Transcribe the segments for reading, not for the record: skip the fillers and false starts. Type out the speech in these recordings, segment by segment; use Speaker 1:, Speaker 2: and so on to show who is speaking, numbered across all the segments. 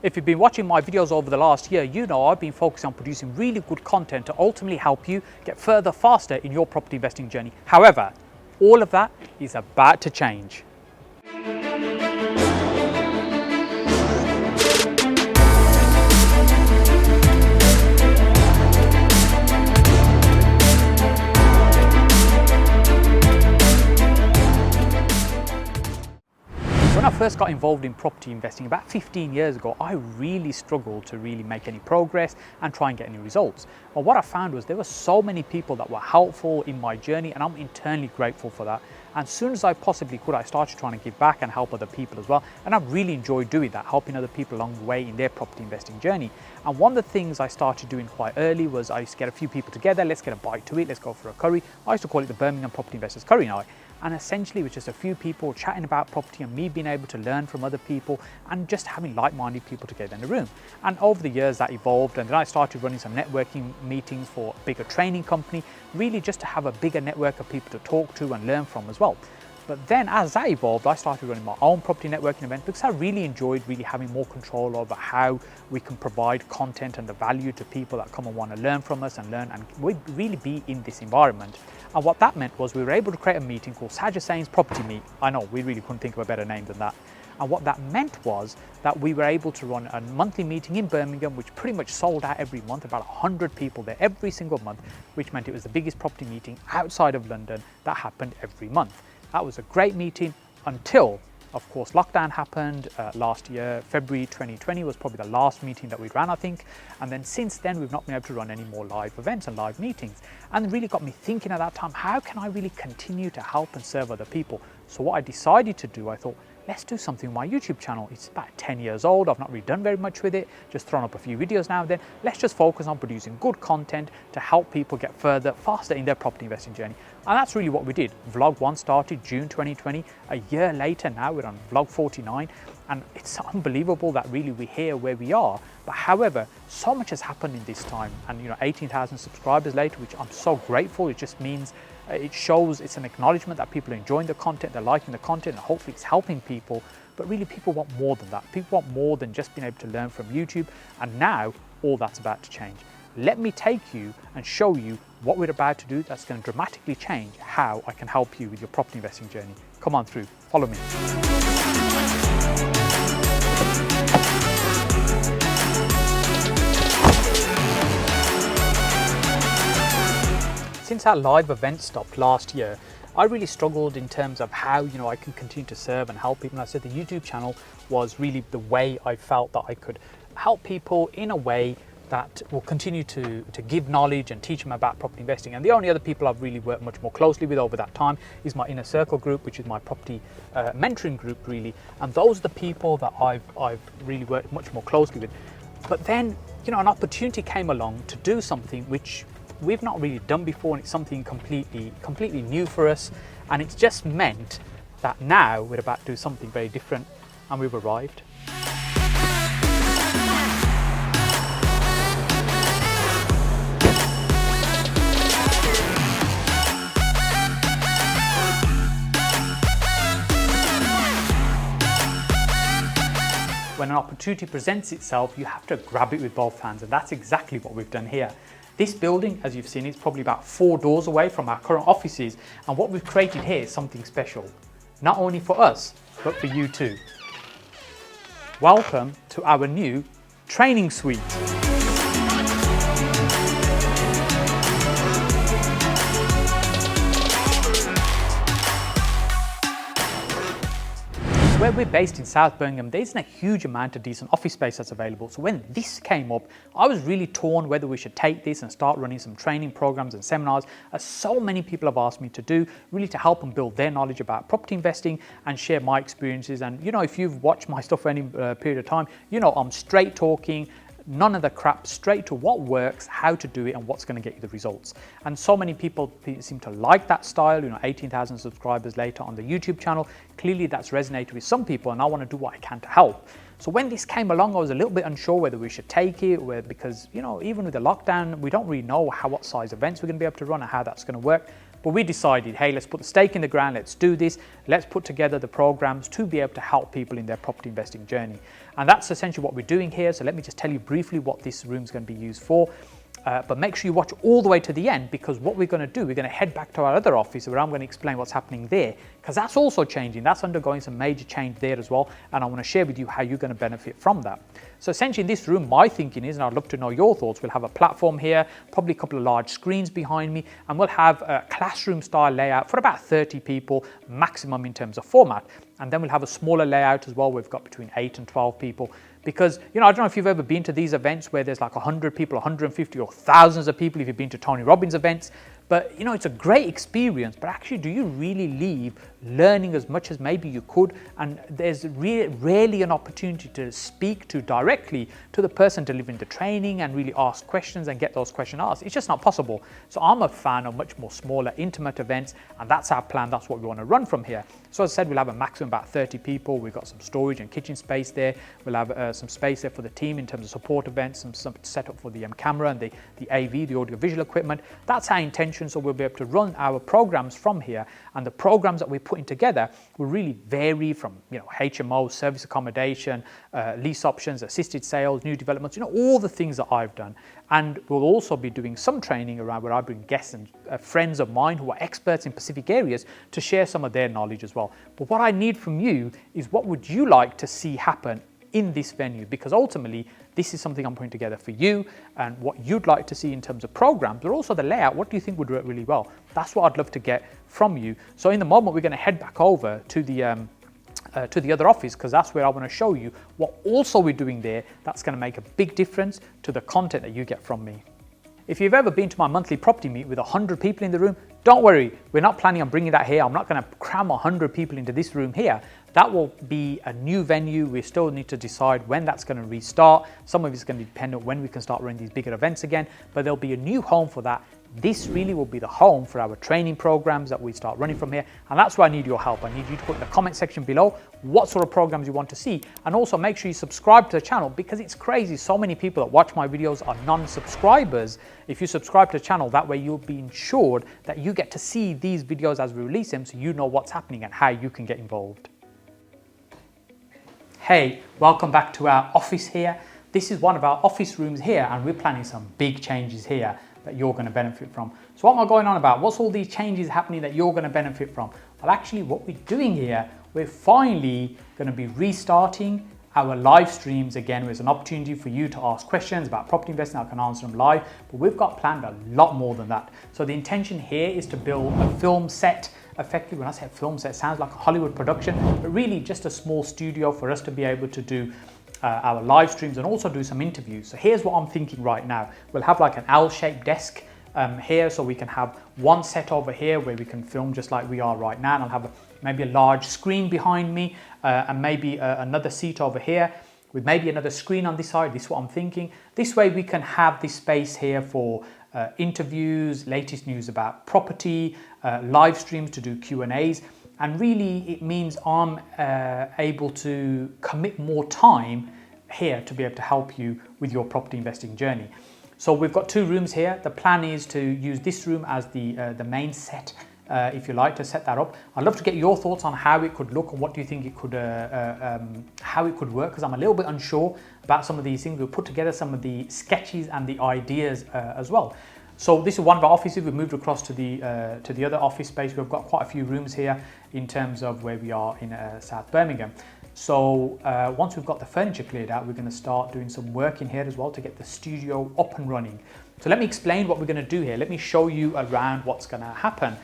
Speaker 1: If you've been watching my videos over the last year, you know I've been focusing on producing really good content to ultimately help you get further faster in your property investing journey. However, all of that is about to change. When I first got involved in property investing about 15 years ago, I really struggled to really make any progress and try and get any results. But what I found was there were so many people that were helpful in my journey, and I'm eternally grateful for that. And as soon as I possibly could, I started trying to give back and help other people as well. And I've really enjoyed doing that, helping other people along the way in their property investing journey. And one of the things I started doing quite early was I used to get a few people together, let's get a bite to eat, let's go for a curry. I used to call it the Birmingham Property Investors Curry Night. And essentially it was just a few people chatting about property and me being able to learn from other people and just having like-minded people together in the room. And over the years that evolved, and then I started running some networking meetings for a bigger training company, really just to have a bigger network of people to talk to and learn from as well. But then as that evolved, I started running my own property networking event because I really enjoyed really having more control over how we can provide content and the value to people that come and want to learn from us and learn and really be in this environment. And what that meant was we were able to create a meeting called Saj Hussain's Property Meet. I know, we really couldn't think of a better name than that. And what that meant was that we were able to run a monthly meeting in Birmingham, which pretty much sold out every month, about 100 people there every single month, which meant it was the biggest property meeting outside of London that happened every month. That was a great meeting until, of course, lockdown happened last year. February 2020 was probably the last meeting that we ran, I think. And then since then, we've not been able to run any more live events and live meetings. And it really got me thinking at that time, how can I really continue to help and serve other people? So what I decided to do, I thought, let's do something with my YouTube channel. It's about 10 years old. I've not really done very much with it, just thrown up a few videos now and then. Let's just focus on producing good content to help people get further, faster in their property investing journey. And that's really what we did. Vlog 1 started June 2020. A year later now, we're on vlog 49. And it's unbelievable that really we're here where we are. But however, so much has happened in this time. And 18,000 subscribers later, which I'm so grateful. It just means it shows, it's an acknowledgement that people are enjoying the content, they're liking the content, and hopefully it's helping people. But really people want more than that. People want more than just being able to learn from YouTube. And now all that's about to change. Let me take you and show you what we're about to do that's going to dramatically change how I can help you with your property investing journey. Come on through, follow me. Since our live event stopped last year, I really struggled in terms of how I can continue to serve and help people. And I said the YouTube channel was really the way I felt that I could help people in a way that will continue to give knowledge and teach them about property investing. And the only other people I've really worked much more closely with over that time is my inner circle group, which is my property mentoring group really. And those are the people that I've really worked much more closely with. But then, an opportunity came along to do something which we've not really done before, and it's something completely new for us. And it's just meant that now we're about to do something very different, and we've arrived. When an opportunity presents itself, you have to grab it with both hands, and that's exactly what we've done here. This building, as you've seen, is probably about 4 doors away from our current offices, and what we've created here is something special, not only for us, but for you too. Welcome to our new training suite. Where we're based in South Birmingham, there isn't a huge amount of decent office space that's available. So when this came up, I was really torn whether we should take this and start running some training programs and seminars, as so many people have asked me to do, really to help them build their knowledge about property investing and share my experiences. And if you've watched my stuff for any period of time, I'm straight talking, none of the crap, straight to what works, how to do it, and what's going to get you the results. And so many people seem to like that style. 18,000 subscribers later on the YouTube channel, clearly that's resonated with some people, and I want to do what I can to help. So when this came along, I was a little bit unsure whether we should take it, because even with the lockdown, we don't really know what size events we're going to be able to run and how that's going to work. But we decided, hey, let's put the stake in the ground, let's do this, let's put together the programs to be able to help people in their property investing journey. And that's essentially what we're doing here. So let me just tell you briefly what this room is going to be used for. But make sure you watch all the way to the end, because what we're going to do, we're going to head back to our other office where I'm going to explain what's happening there, because that's also changing. That's undergoing some major change there as well. And I want to share with you how you're going to benefit from that. So essentially in this room, my thinking is, and I'd love to know your thoughts, we'll have a platform here, probably a couple of large screens behind me, and we'll have a classroom style layout for about 30 people maximum in terms of format. And then we'll have a smaller layout as well. We've got between 8 and 12 people. Because, I don't know if you've ever been to these events where there's like 100 people, 150 or thousands of people if you've been to Tony Robbins events. But, it's a great experience, but actually do you really leave learning as much as maybe you could? And there's rarely an opportunity to speak to directly to the person delivering the training and really ask questions and get those questions asked. It's just not possible. So I'm a fan of much more smaller, intimate events, and that's our plan. That's what we want to run from here. So as I said, we'll have a maximum about 30 people. We've got some storage and kitchen space there. We'll have some space there for the team in terms of support events, some setup for the camera and the AV, the audio visual equipment. That's our intention. So we'll be able to run our programs from here, and the programs that we're putting together will really vary from HMO, service accommodation, lease options, assisted sales, new developments, all the things that I've done. And we'll also be doing some training around where I bring guests and friends of mine who are experts in specific areas to share some of their knowledge as well. But what I need from you is, what would you like to see happen in this venue? Because ultimately this is something I'm putting together for you, and what you'd like to see in terms of programs, but also the layout. What do you think would work really well? That's what I'd love to get from you. So in the moment, we're going to head back over to the other office, because that's where I want to show you what also we're doing there that's going to make a big difference to the content that you get from me. If you've ever been to my monthly property meet with 100 people in the room, don't worry, we're not planning on bringing that here. I'm not going to cram 100 people into this room here. That will be a new venue. We still need to decide when that's going to restart. Some of it's going to depend on when we can start running these bigger events again, but there'll be a new home for that. This really will be the home for our training programs that we start running from here. And that's why I need your help. I need you to put in the comment section below what sort of programs you want to see. And also make sure you subscribe to the channel, because it's crazy. So many people that watch my videos are non-subscribers. If you subscribe to the channel, that way you'll be ensured that you get to see these videos as we release them, so you know what's happening and how you can get involved. Hey, welcome back to our office here. This is one of our office rooms here, and we're planning some big changes here that you're going to benefit from. So what am I going on about? What's all these changes happening that you're going to benefit from? Well, actually what we're doing here, we're finally going to be restarting our live streams again. There's an opportunity for you to ask questions about property investing. I can answer them live, but we've got planned a lot more than that. So the intention here is to build a film set. Effectively, when I say film set, it sounds like a Hollywood production, but really just a small studio for us to be able to do our live streams and also do some interviews. So here's what I'm thinking right now. We'll have like an L-shaped desk here, so we can have one set over here where we can film just like we are right now, and I'll have maybe a large screen behind me and maybe another seat over here with maybe another screen on this side. This is what I'm thinking. This way we can have this space here for interviews, latest news about property, live streams to do Q&As. And really it means I'm able to commit more time here to be able to help you with your property investing journey. So we've got two rooms here. The plan is to use this room as the main set, if you like, to set that up. I'd love to get your thoughts on how it could look and what do you think it could, how it could work, because I'm a little bit unsure about some of these things. We'll put together some of the sketches and the ideas as well. So this is one of our offices. We've moved across to the other office space. We've got quite a few rooms here in terms of where we are in South Birmingham. So once we've got the furniture cleared out, we're going to start doing some work in here as well to get the studio up and running. So let me explain what we're going to do here. Let me show you around what's going to happen.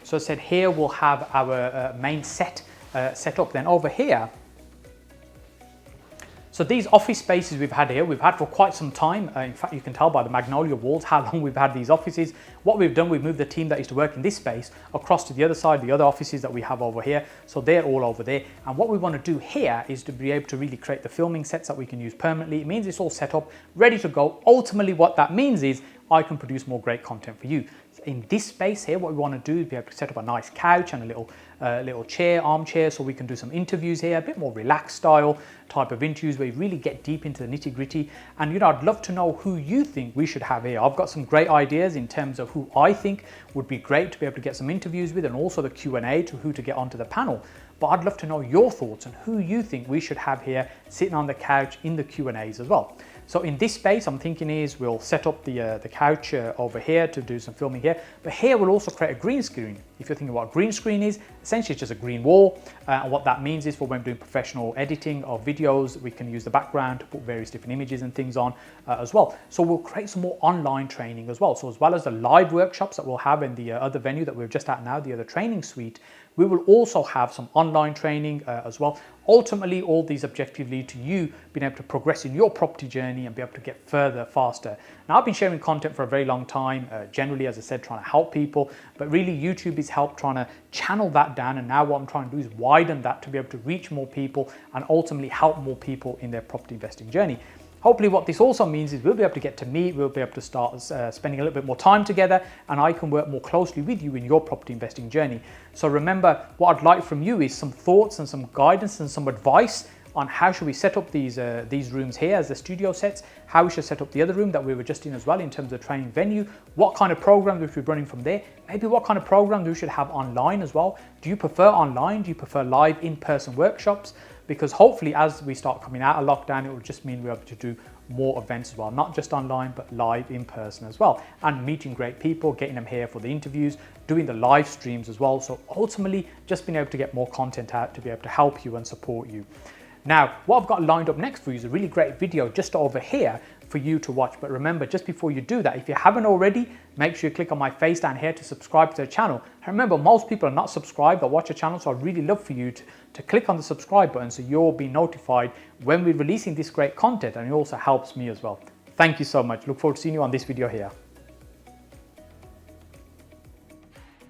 Speaker 1: So I said here we'll have our main set set up. Then over here, so these office spaces we've had here, we've had for quite some time. In fact, you can tell by the magnolia walls how long we've had these offices. What we've done, we've moved the team that used to work in this space across to the other side, the other offices that we have over here. So they're all over there. And what we want to do here is to be able to really create the filming sets that we can use permanently. It means it's all set up, ready to go. Ultimately, what that means is I can produce more great content for you. In this space here, what we want to do is be able to set up a nice couch and a little chair, armchair, so we can do some interviews here, a bit more relaxed style type of interviews where you really get deep into the nitty gritty. And I'd love to know who you think we should have here. I've got some great ideas in terms of who I think would be great to be able to get some interviews with, and also the Q&A to who to get onto the panel. But I'd love to know your thoughts and who you think we should have here sitting on the couch in the Q&As as well. So in this space, I'm thinking is we'll set up the couch over here to do some filming here, but here we'll also create a green screen. If you're thinking what a green screen is, essentially it's just a green wall. And what that means is for when we're doing professional editing of videos, we can use the background to put various different images and things on as well. So we'll create some more online training as well. So as well as the live workshops that we'll have in the other venue that we're just at now, the other training suite, we will also have some online training as well. Ultimately, all these objectives lead to you being able to progress in your property journey and be able to get further, faster. Now, I've been sharing content for a very long time, generally, as I said, trying to help people, but really YouTube has helped trying to channel that down. And now what I'm trying to do is widen that to be able to reach more people and ultimately help more people in their property investing journey. Hopefully what this also means is we'll be able to get to meet, we'll be able to start spending a little bit more time together, and I can work more closely with you in your property investing journey. So remember, what I'd like from you is some thoughts and some guidance and some advice on how should we set up these rooms here as the studio sets, how we should set up the other room that we were just in as well in terms of training venue, what kind of programs we should be running from there, maybe what kind of programs we should have online as well. Do you prefer online? Do you prefer live in-person workshops? Because hopefully as we start coming out of lockdown, it will just mean we're able to do more events as well, not just online, but live in person as well, and meeting great people, getting them here for the interviews, doing the live streams as well. So ultimately just being able to get more content out to be able to help you and support you. Now, what I've got lined up next for you is a really great video just over here for you to watch. But remember, just before you do that, if you haven't already, make sure you click on my face down here to subscribe to the channel. And remember, most people are not subscribed or watch the channel, so I'd really love for you to click on the subscribe button so you'll be notified when we're releasing this great content, and it also helps me as well. Thank you so much. Look forward to seeing you on this video here.